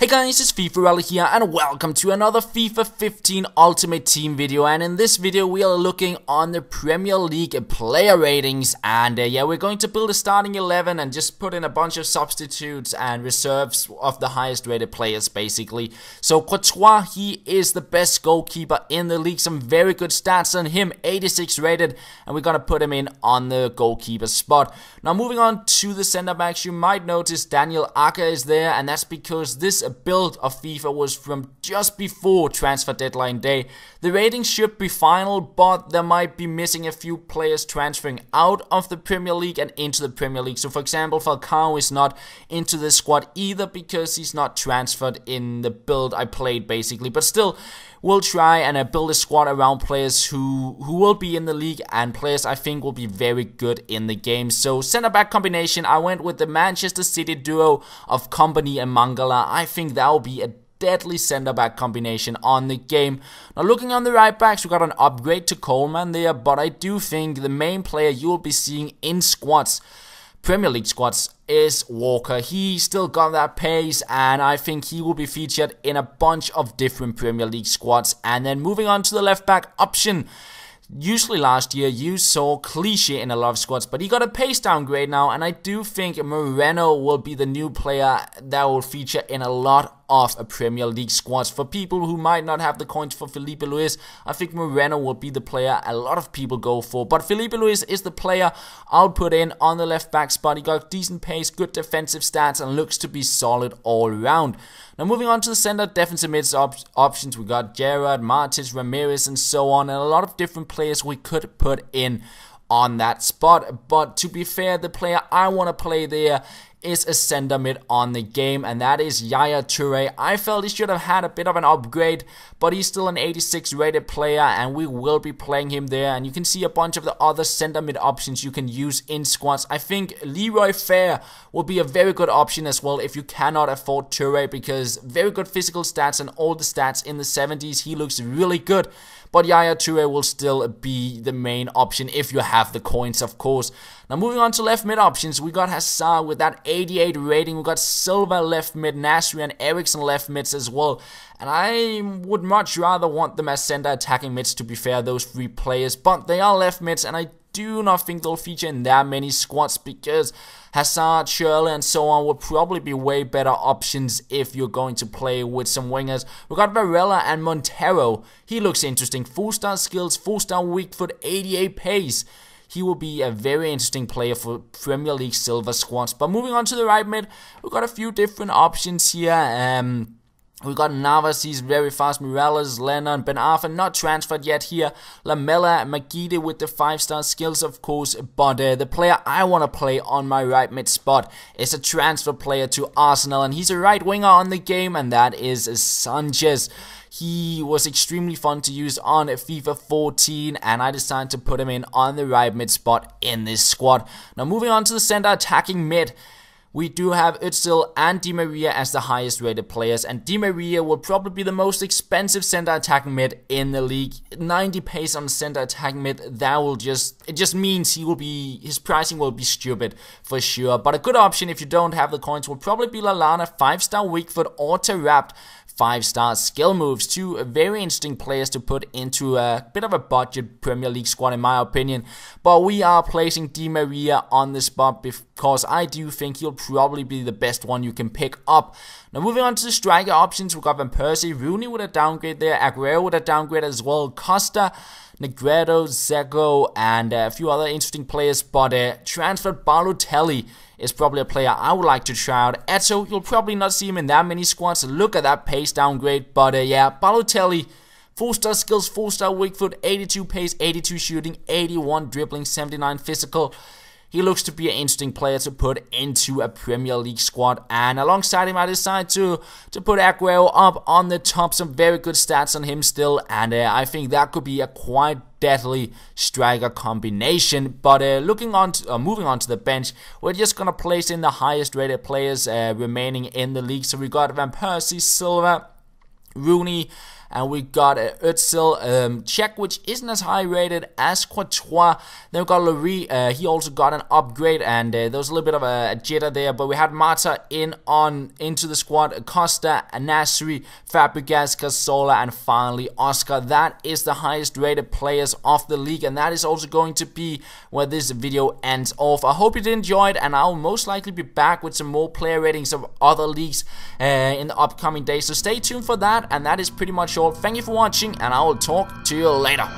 Hey guys, it's FifaRalle here and welcome to another FIFA 15 Ultimate Team video. And in this video we are looking on the Premier League player ratings, and yeah, we're going to build a starting 11 and just put in a bunch of substitutes and reserves of the highest rated players basically. So Courtois, he is the best goalkeeper in the league, some very good stats on him, 86 rated, and we're gonna put him in on the goalkeeper spot. Now moving on to the center backs, you might notice Daniel Aka is there, and that's because this build of FIFA was from just before transfer deadline day. The ratings should be final, but there might be missing a few players transferring out of the Premier League and into the Premier League. So for example, Falcao is not into the squad either because he's not transferred in the build I played basically, but still we'll try and build a squad around players who will be in the league and players I think will be very good in the game. So center back combination, I went with the Manchester City duo of Kompany and Mangala. I think that will be a deadly center back combination on the game. Now looking on the right backs, we got an upgrade to Coleman there, but I do think the main player you will be seeing in squads, Premier League squads, is Walker. He still got that pace, and I think he will be featured in a bunch of different Premier League squads. And then moving on to the left back option, usually last year you saw Clichy in a lot of squads, but he got a pace downgrade now, and I do think Moreno will be the new player that will feature in a lot of a Premier League squads. For people who might not have the coins for Felipe Luis, I think Moreno will be the player a lot of people go for. But Felipe Luis is the player I'll put in on the left back spot. He got decent pace, good defensive stats, and looks to be solid all around. Now moving on to the center defensive mids options, we got Gerrard, Matic, Ramirez, and so on, and a lot of different players we could put in on that spot. But to be fair, the player I want to play there is a center mid on the game, and that is Yaya Toure. I felt he should have had a bit of an upgrade, but he's still an 86 rated player, and we will be playing him there. And you can see a bunch of the other center mid options you can use in squads. I think Leroy Fer will be a very good option as well if you cannot afford Toure, because very good physical stats and all the stats in the 70s. He looks really good. But Yaya Toure will still be the main option if you have the coins, of course. Now moving on to left mid options, we got Hazard with that 88 rating. We got Silva left mid, Nasri and Eriksen left mids as well. And I would much rather want them as center attacking mids, to be fair, those three players. But they are left mids, and I do not think they'll feature in that many squads because Hazard, Shirley, and so on will probably be way better options if you're going to play with some wingers. We got Varela and Montero. He looks interesting. 4-star skills, 4-star weak foot, 88 pace. He will be a very interesting player for Premier League silver squads. But moving on to the right mid, we've got a few different options here. We got Navas, he's very fast. Morales, Lennon, Ben Arfa, not transferred yet here. Lamela, Magide with the 5-star skills, of course. But the player I want to play on my right mid spot is a transfer player to Arsenal, and he's a right winger on the game, and that is Sanchez. He was extremely fun to use on FIFA 14, and I decided to put him in on the right mid spot in this squad. Now moving on to the center attacking mid, we do have Özil and Di Maria as the highest rated players, and Di Maria will probably be the most expensive center attacking mid in the league. 90 pace on center attacking mid, it just means his pricing will be stupid for sure. But a good option if you don't have the coins will probably be Lallana, 5-star weak foot, or Terrapt, 5-star skill moves. Two very interesting players to put into a bit of a budget Premier League squad in my opinion. But we are placing Di Maria on the spot because I do think he'll probably be the best one you can pick up. Now moving on to the striker options, we got Van Persie, Rooney with a downgrade there, Aguero with a downgrade as well, Costa, Negredo, Zeko, and a few other interesting players. But transferred Balotelli is probably a player I would like to try out. Eto, you'll probably not see him in that many squads. Look at that pace downgrade. But yeah, Balotelli, 4-star skills, 4-star weak foot, 82 pace, 82 shooting, 81 dribbling, 79 physical. He looks to be an interesting player to put into a Premier League squad. And alongside him, I decided to put Aguero up on the top. Some very good stats on him still. And I think that could be a quite deadly striker combination. But moving on to the bench, we're just going to place in the highest rated players remaining in the league. So we got Van Persie, Silva, Rooney, and we got Özil, Czech, which isn't as high rated as Courtois. Then we got Lurie, he also got an upgrade, and there was a little bit of a jitter there, but we had Mata into the squad, Costa, Nasri, Fabregas, Cazorla, and finally Oscar. That is the highest rated players of the league, and that is also going to be where this video ends off. I hope you did enjoy it, and I'll most likely be back with some more player ratings of other leagues in the upcoming days, so stay tuned for that. And that is pretty much all. Thank you for watching, and I will talk to you later.